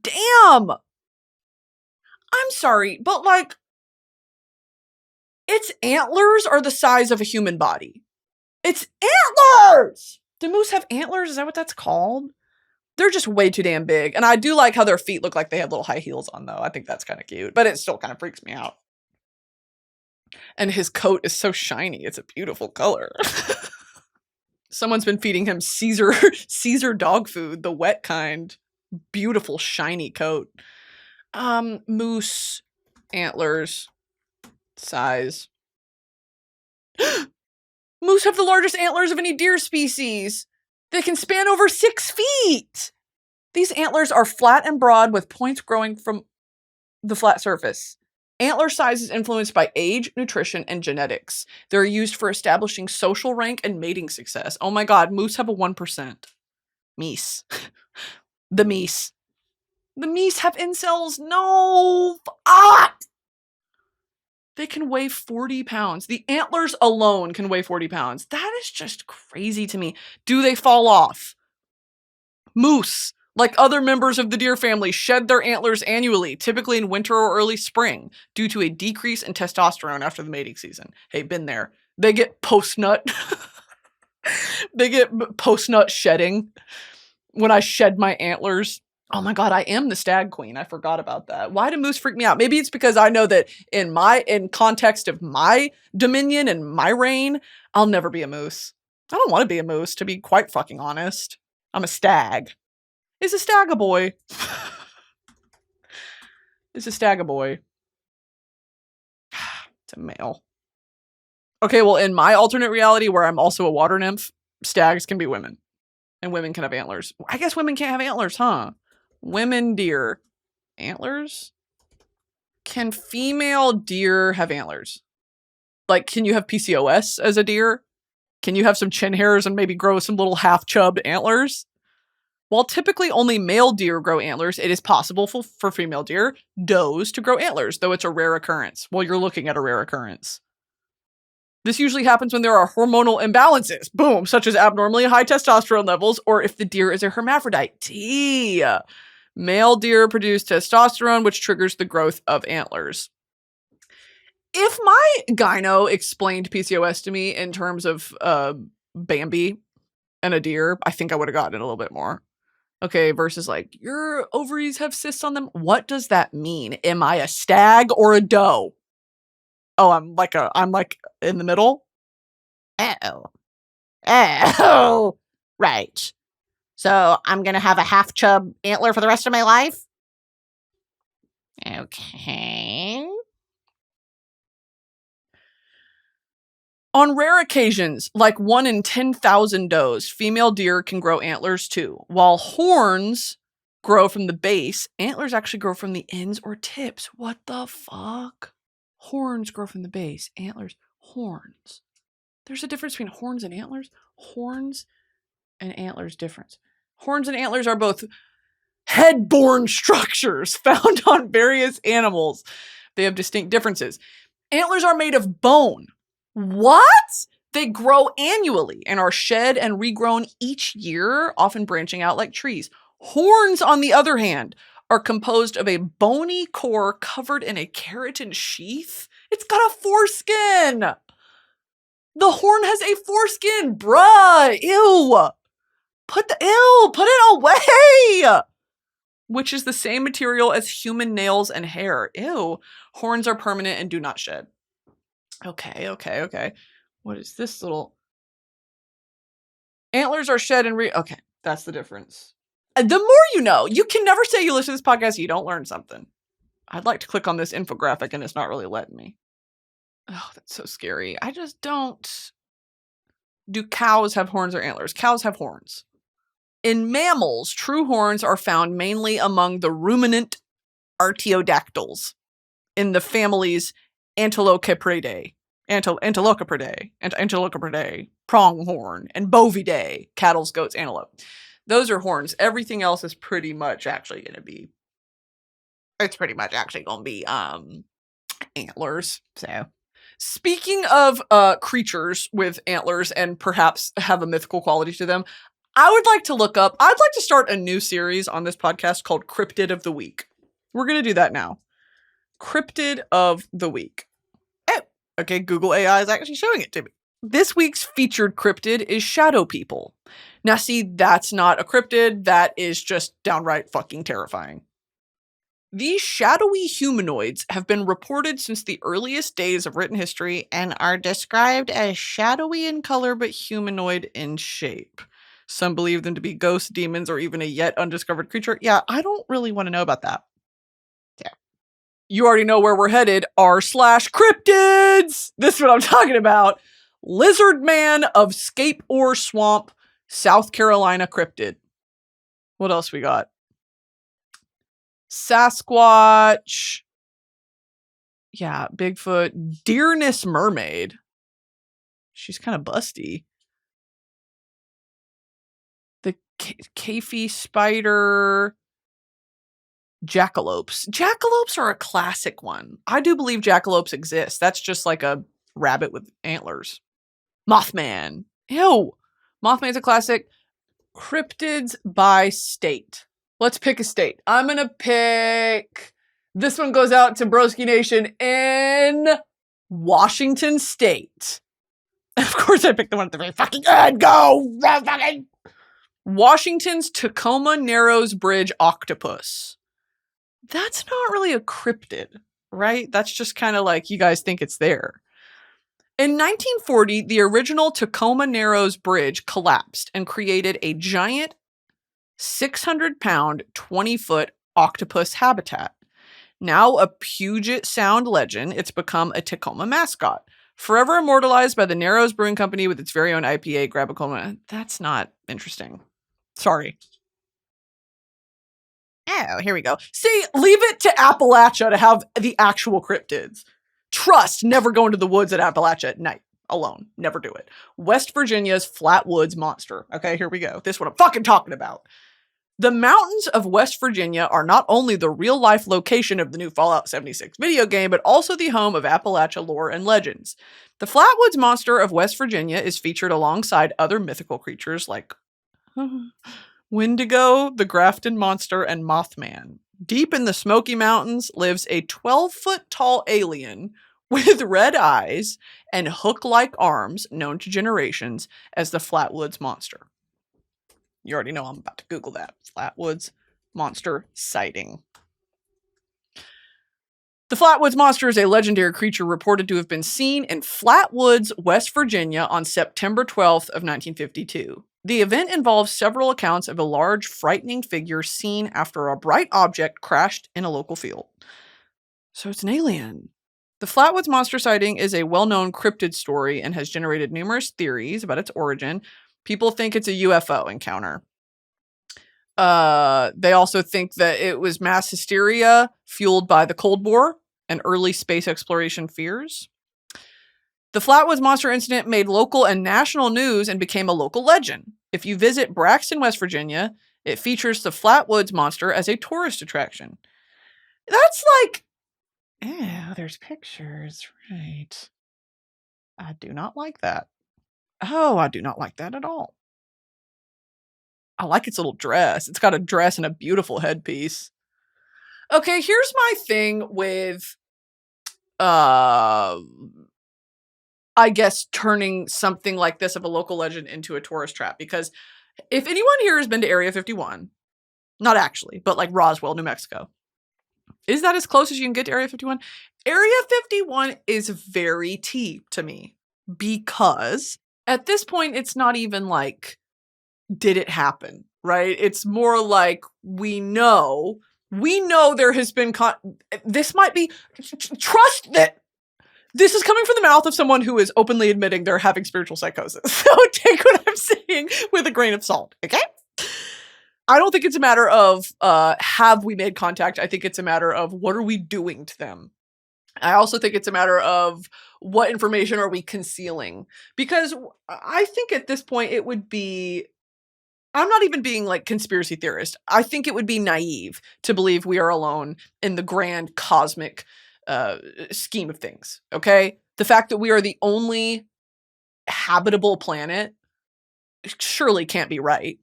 Damn. I'm sorry, but like, its antlers are the size of a human body. It's antlers! Do moose have antlers? Is that what that's called? They're just way too damn big. And I do like how their feet look like they have little high heels on, though. I think that's kind of cute, but it still kind of freaks me out. And his coat is so shiny. It's a beautiful color. Someone's been feeding him Caesar dog food, the wet kind. Beautiful, shiny coat. Moose, antlers, size. Moose have the largest antlers of any deer species. They can span over 6 feet. These antlers are flat and broad with points growing from the flat surface. Antler size is influenced by age, nutrition, and genetics. They're used for establishing social rank and mating success. Oh my god, moose have a 1%. Meese. The meese. The meese have incels. No! They can weigh 40 pounds. The antlers alone can weigh 40 pounds. That is just crazy to me. Do they fall off? Moose, like other members of the deer family, shed their antlers annually, typically in winter or early spring, due to a decrease in testosterone after the mating season. Hey, been there. They get post-nut. They get post-nut shedding. When I shed my antlers. Oh my god, I am the stag queen. I forgot about that. Why do moose freak me out? Maybe it's because I know that in context of my dominion and my reign, I'll never be a moose. I don't want to be a moose, to be quite fucking honest. I'm a stag. Is a stag a boy? Is a stag a boy? It's a male. Okay, well, in my alternate reality where I'm also a water nymph, stags can be women. And women can have antlers. I guess women can't have antlers, huh? Women deer. Antlers? Can female deer have antlers? Like, can you have PCOS as a deer? Can you have some chin hairs and maybe grow some little half-chubbed antlers? While typically only male deer grow antlers, it is possible for female deer, does, to grow antlers, though it's a rare occurrence. Well, you're looking at a rare occurrence. This usually happens when there are hormonal imbalances, boom, such as abnormally high testosterone levels, or if the deer is a hermaphrodite. T. Male deer produce testosterone, which triggers the growth of antlers. If my gyno explained PCOS to me in terms of Bambi and a deer, I think I would have gotten it a little bit more. Okay, versus like, your ovaries have cysts on them. What does that mean? Am I a stag or a doe? Oh, I'm like in the middle? Oh. Oh. Right. So I'm going to have a half chub antler for the rest of my life? Okay. On rare occasions, like 1 in 10,000 does, female deer can grow antlers too. While horns grow from the base, antlers actually grow from the ends or tips. What the fuck? Horns grow from the base, antlers, horns. There's a difference between horns and antlers? Horns and antlers difference. Horns and antlers are both head-borne structures found on various animals. They have distinct differences. Antlers are made of bone. What? They grow annually and are shed and regrown each year, often branching out like trees. Horns, on the other hand, are composed of a bony core covered in a keratin sheath. It's got a foreskin. The horn has a foreskin. Bruh, ew. Put it away. Which is the same material as human nails and hair. Ew. Horns are permanent and do not shed. Okay. What is this little? Antlers are shed and okay, that's the difference. And the more you know. You can never say you listen to this podcast and you don't learn something. I'd like to click on this infographic and it's not really letting me. Oh, that's so scary. I just don't. Do cows have horns or antlers? Cows have horns. In mammals, true horns are found mainly among the ruminant artiodactyls in the families Antilochipridae, pronghorn, and Bovidae, cattle, goats, antelope. Those are horns. Everything else is pretty much actually going to be, antlers. So, speaking of creatures with antlers and perhaps have a mythical quality to them, I'd like to start a new series on this podcast called Cryptid of the Week. We're going to do that now. Cryptid of the Week. Oh, okay, Google AI is actually showing it to me. This week's featured cryptid is Shadow People. Now see, that's not a cryptid, that is just downright fucking terrifying. These shadowy humanoids have been reported since the earliest days of written history and are described as shadowy in color but humanoid in shape. Some believe them to be ghosts, demons, or even a yet undiscovered creature. Yeah, I don't really want to know about that. Yeah. You already know where we're headed. r/cryptids! This is what I'm talking about. Lizard Man of Scape Ore Swamp, South Carolina cryptid. What else we got? Sasquatch. Yeah, Bigfoot. Deerness Mermaid. She's kind of busty. The Cafey Spider. Jackalopes. Jackalopes are a classic one. I do believe jackalopes exist. That's just like a rabbit with antlers. Mothman. Ew. Mothman's a classic. Cryptids by state. Let's pick a state. I'm going to pick... This one goes out to Broski Nation in Washington State. Of course I picked the one at the very fucking end. Go! Washington's Tacoma Narrows Bridge octopus. That's not really a cryptid, right? That's just kind of like you guys think it's there. In 1940, the original Tacoma Narrows Bridge collapsed and created a giant 600-pound, 20-foot octopus habitat. Now a Puget Sound legend, it's become a Tacoma mascot. Forever immortalized by the Narrows Brewing Company with its very own IPA, Grab-A-Coma. That's not interesting. Sorry. Oh, here we go. See, leave it to Appalachia to have the actual cryptids. Trust, never go into the woods at Appalachia at night. Alone. Never do it. West Virginia's Flatwoods Monster. Okay, here we go. This is what I'm fucking talking about. The mountains of West Virginia are not only the real-life location of the new Fallout 76 video game, but also the home of Appalachia lore and legends. The Flatwoods Monster of West Virginia is featured alongside other mythical creatures like Wendigo, the Grafton Monster, and Mothman. Deep in the Smoky Mountains lives a 12-foot tall alien with red eyes and hook-like arms known to generations as the Flatwoods Monster. You already know I'm about to Google that. Flatwoods monster sighting. The Flatwoods Monster is a legendary creature reported to have been seen in Flatwoods, West Virginia on September 12th of 1952. The event involves several accounts of a large, frightening figure seen after a bright object crashed in a local field. So it's an alien. The Flatwoods Monster sighting is a well-known cryptid story and has generated numerous theories about its origin. People think it's a UFO encounter. They also think that it was mass hysteria fueled by the Cold War and early space exploration fears. The Flatwoods Monster incident made local and national news and became a local legend. If you visit Braxton, West Virginia, it features the Flatwoods Monster as a tourist attraction. That's like, yeah, there's pictures, right? I do not like that. Oh, I do not like that at all. I like its little dress. It's got a dress and a beautiful headpiece. Okay, here's my thing with, I guess, turning something like this of a local legend into a tourist trap. Because if anyone here has been to Area 51, not actually, but like Roswell, New Mexico, is that as close as you can get to Area 51? Area 51 is very T to me because at this point, it's not even like, did it happen, right? It's more like we know there has been, this might be, trust that this is coming from the mouth of someone who is openly admitting they're having spiritual psychosis. So take what I'm saying with a grain of salt, okay? I don't think it's a matter of, have we made contact? I think it's a matter of what are we doing to them? I also think it's a matter of what information are we concealing? Because I think at this point it would be, I'm not even being like conspiracy theorist. I think it would be naive to believe we are alone in the grand cosmic scheme of things, okay? The fact that we are the only habitable planet surely can't be right.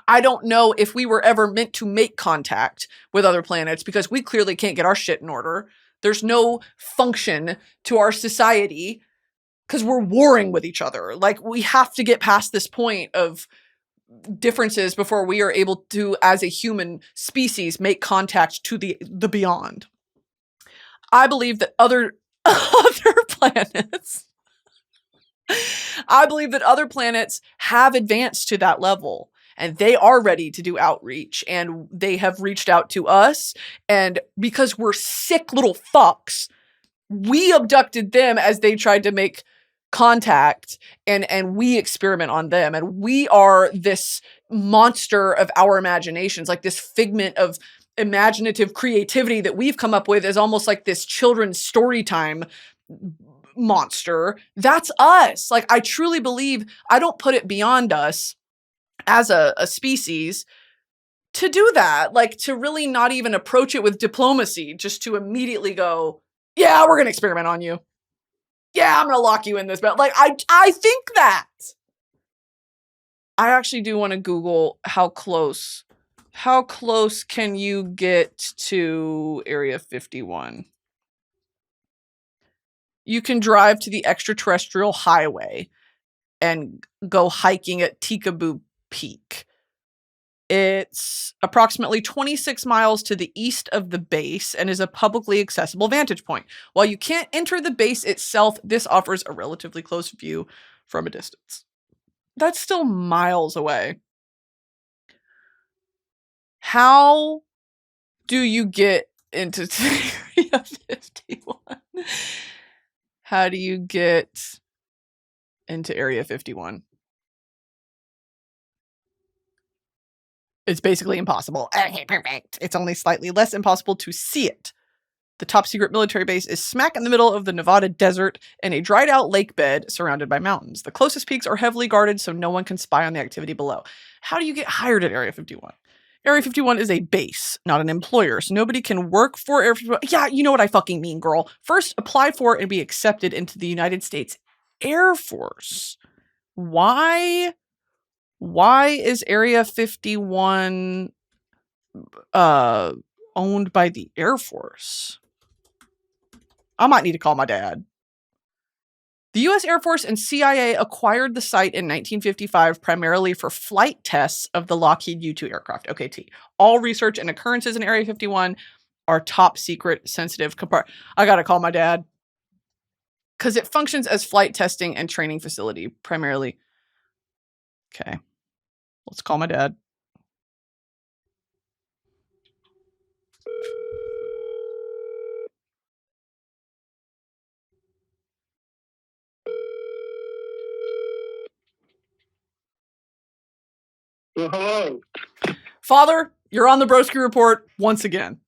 I don't know if we were ever meant to make contact with other planets because we clearly can't get our shit in order. There's no function to our society because we're warring with each other. Like, we have to get past this point of differences before we are able to, as a human species, make contact to the beyond. I believe that other planets, I believe that other planets have advanced to that level and they are ready to do outreach and they have reached out to us. And because we're sick little fucks, we abducted them as they tried to make contact and we experiment on them. And we are this monster of our imaginations, like this figment of imaginative creativity that we've come up with as almost like this children's story time monster. That's us. Like, I truly believe, I don't put it beyond us as a species to do that, like to really not even approach it with diplomacy, just to immediately go, yeah, we're going to experiment on you. Yeah, I'm going to lock you in this bed. Like, I think that. I actually do want to Google how close can you get to Area 51? You can drive to the extraterrestrial highway and go hiking at Tikaboo Peak. It's approximately 26 miles to the east of the base and is a publicly accessible vantage point. While you can't enter the base itself, this offers a relatively close view from a distance. That's still miles away. How do you get into Area 51? How do you get into Area 51? It's basically impossible. Okay, perfect. It's only slightly less impossible to see it. The top secret military base is smack in the middle of the Nevada desert in a dried out lake bed surrounded by mountains. The closest peaks are heavily guarded so no one can spy on the activity below. How do you get hired at Area 51? Area 51 is a base, not an employer, so nobody can work for Area 51. Yeah, you know what I fucking mean, girl. First, apply for and be accepted into the United States Air Force. Why is Area 51 owned by the Air Force? I might need to call my dad. The U.S. Air Force and CIA acquired the site in 1955 primarily for flight tests of the Lockheed U-2 aircraft. Okay, T. All research and occurrences in Area 51 are top secret, sensitive. I gotta call my dad. Because it functions as flight testing and training facility primarily. Okay. Let's call my dad. Well, hello. Father, you're on the Broski Report once again.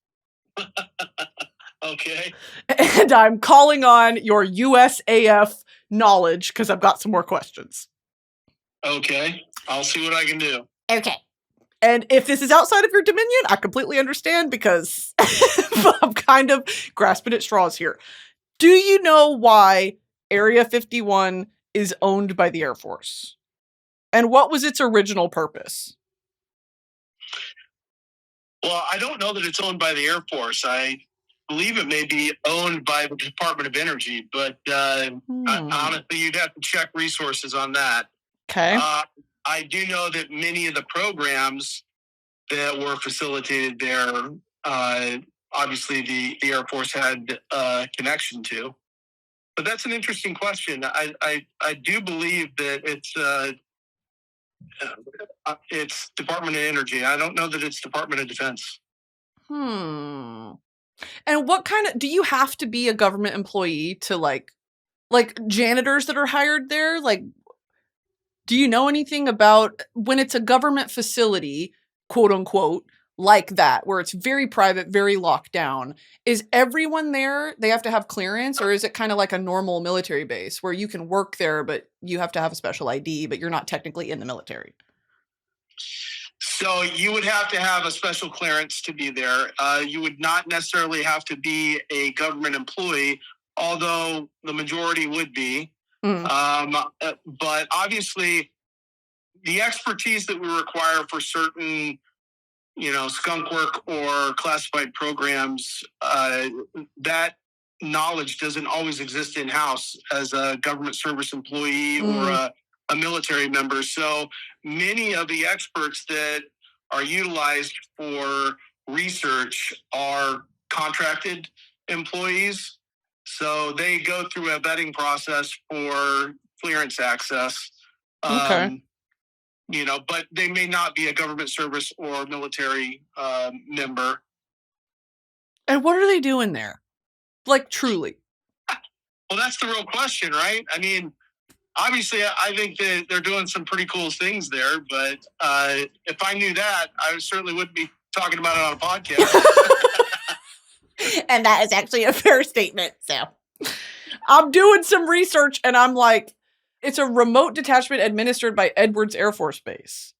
Okay. And I'm calling on your USAF knowledge because I've got some more questions. Okay. I'll see what I can do. Okay. And if this is outside of your dominion, I completely understand because I'm kind of grasping at straws here. Do you know why Area 51 is owned by the Air Force? And what was its original purpose? Well, I don't know that it's owned by the Air Force. I believe it may be owned by the Department of Energy, but honestly, you'd have to check resources on that. Okay. I do know that many of the programs that were facilitated there, obviously the Air Force had a connection to. But that's an interesting question. I do believe that it's Department of Energy. I don't know that it's Department of Defense. And what kind of, do you have to be a government employee to like janitors that are hired there? Like, do you know anything about when it's a government facility, quote unquote, like that, where it's very private, very locked down? Is everyone there, they have to have clearance, or is it kind of like a normal military base where you can work there, but you have to have a special ID, but you're not technically in the military? So you would have to have a special clearance to be there. You would not necessarily have to be a government employee, although the majority would be. But obviously, the expertise that we require for certain, skunk work or classified programs, that knowledge doesn't always exist in-house as a government service employee or a military member. So many of the experts that are utilized for research are contracted employees. So they go through a vetting process for clearance access. Okay. But they may not be a government service or military member. And what are they doing there? Like, truly? Well, that's the real question, right? I mean, obviously, I think that they're doing some pretty cool things there, but if I knew that, I certainly wouldn't be talking about it on a podcast. And that is actually a fair statement. So I'm doing some research and I'm like, it's a remote detachment administered by Edwards Air Force Base.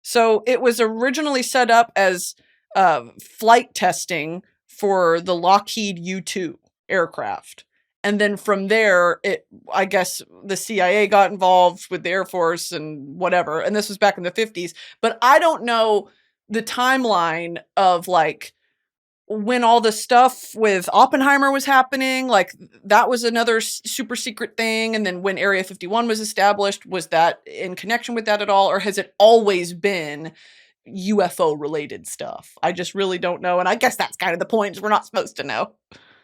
So it was originally set up as flight testing for the Lockheed U-2 aircraft. And then from there, I guess the CIA got involved with the Air Force and whatever. And this was back in the 50s. But I don't know the timeline of like when all the stuff with Oppenheimer was happening. Like that was another super secret thing. And then when Area 51 was established, was that in connection with that at all? Or has it always been UFO related stuff? I just really don't know. And I guess that's kind of the point, is we're not supposed to know.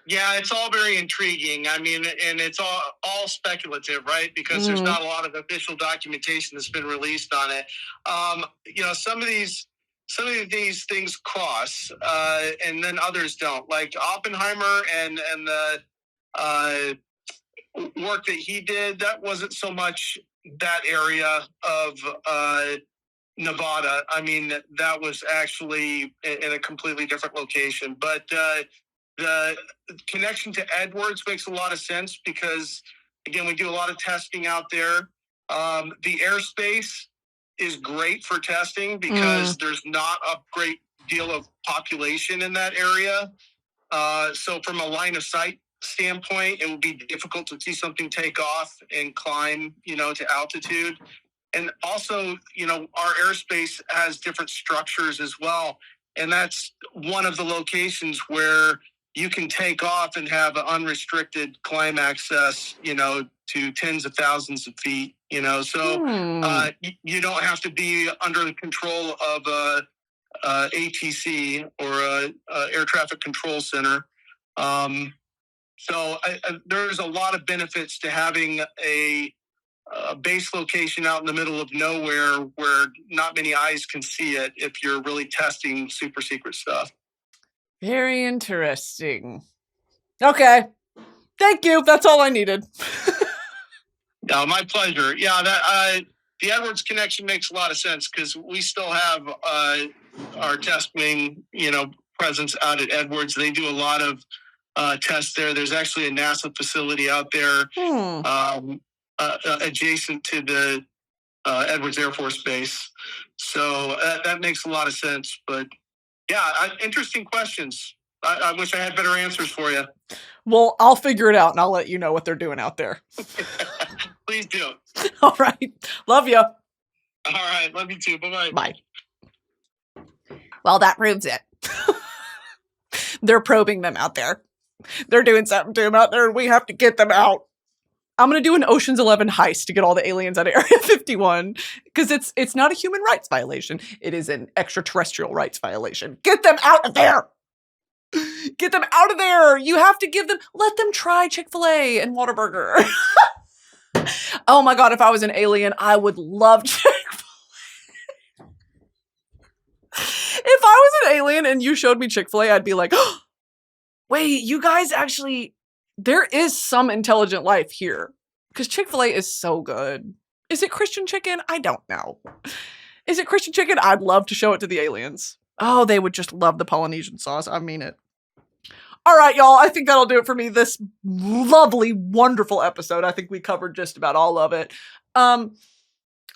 Yeah, it's all very intriguing. I mean, and it's all speculative, right? Because there's not a lot of official documentation that's been released on it. Some of these things cross, and then others don't. Like Oppenheimer and the work that he did, that wasn't so much that area of Nevada. I mean, that was actually in a completely different location. But the connection to Edwards makes a lot of sense because, again, we do a lot of testing out there. The airspace is great for testing because there's not a great deal of population in that area. So from a line of sight standpoint, it would be difficult to see something take off and climb, to altitude. And also, our airspace has different structures as well. And that's one of the locations where you can take off and have an unrestricted climb access, to tens of thousands of feet, so you don't have to be under the control of a ATC or a air traffic control center. So there's a lot of benefits to having a base location out in the middle of nowhere where not many eyes can see it if you're really testing super secret stuff. Very interesting. Okay. Thank you. That's all I needed. No, my pleasure. Yeah, the Edwards connection makes a lot of sense because we still have our test wing, presence out at Edwards. They do a lot of tests there. There's actually a NASA facility out there adjacent to the Edwards Air Force Base. So that makes a lot of sense. But yeah, interesting questions. I wish I had better answers for you. Well, I'll figure it out and I'll let you know what they're doing out there. Please do. All right. Love you. All right. Love you too. Bye-bye. Bye. Well, that proves it. They're probing them out there. They're doing something to them out there and we have to get them out. I'm going to do an Ocean's 11 heist to get all the aliens out of Area 51 because it's not a human rights violation. It is an extraterrestrial rights violation. Get them out of there. Get them out of there. You have to let them try Chick-fil-A and Whataburger. Oh my God, if I was an alien, I would love Chick-fil-A. If I was an alien and you showed me Chick-fil-A, I'd be like, oh, wait, you guys actually, there is some intelligent life here. Because Chick-fil-A is so good. Is it Christian chicken? I don't know. Is it Christian chicken? I'd love to show it to the aliens. Oh, they would just love the Polynesian sauce. I mean it. All right, y'all. I think that'll do it for me. This lovely, wonderful episode. I think we covered just about all of it. I've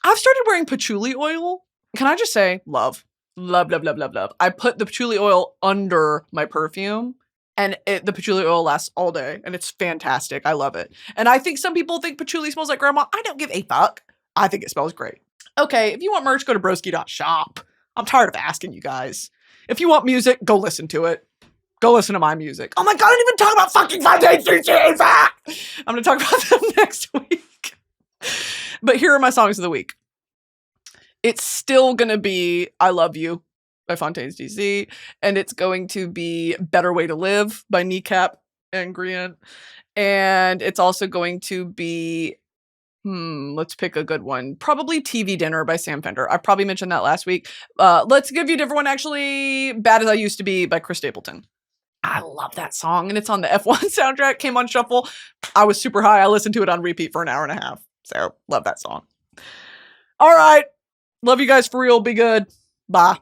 started wearing patchouli oil. Can I just say, love. Love, love, love, love, love. I put the patchouli oil under my perfume and the patchouli oil lasts all day and it's fantastic. I love it. And I think some people think patchouli smells like grandma. I don't give a fuck. I think it smells great. Okay, if you want merch, go to broski.shop. I'm tired of asking you guys. If you want music, go listen to it. Go listen to my music. Oh my God, I didn't even talk about fucking Fontaines D.C. I'm going to talk about them next week. But here are my songs of the week. It's still going to be I Love You by Fontaines D.C. And it's going to be Better Way to Live by Kneecap and Grian. And it's also going to be let's pick a good one. Probably TV Dinner by Sam Fender. I probably mentioned that last week. Let's give you a different one, actually. Bad as I Used to Be by Chris Stapleton. I love that song, and it's on the F1 soundtrack. Came on shuffle. I was super high. I listened to it on repeat for an hour and a half. So, love that song. All right. Love you guys for real. Be good. Bye.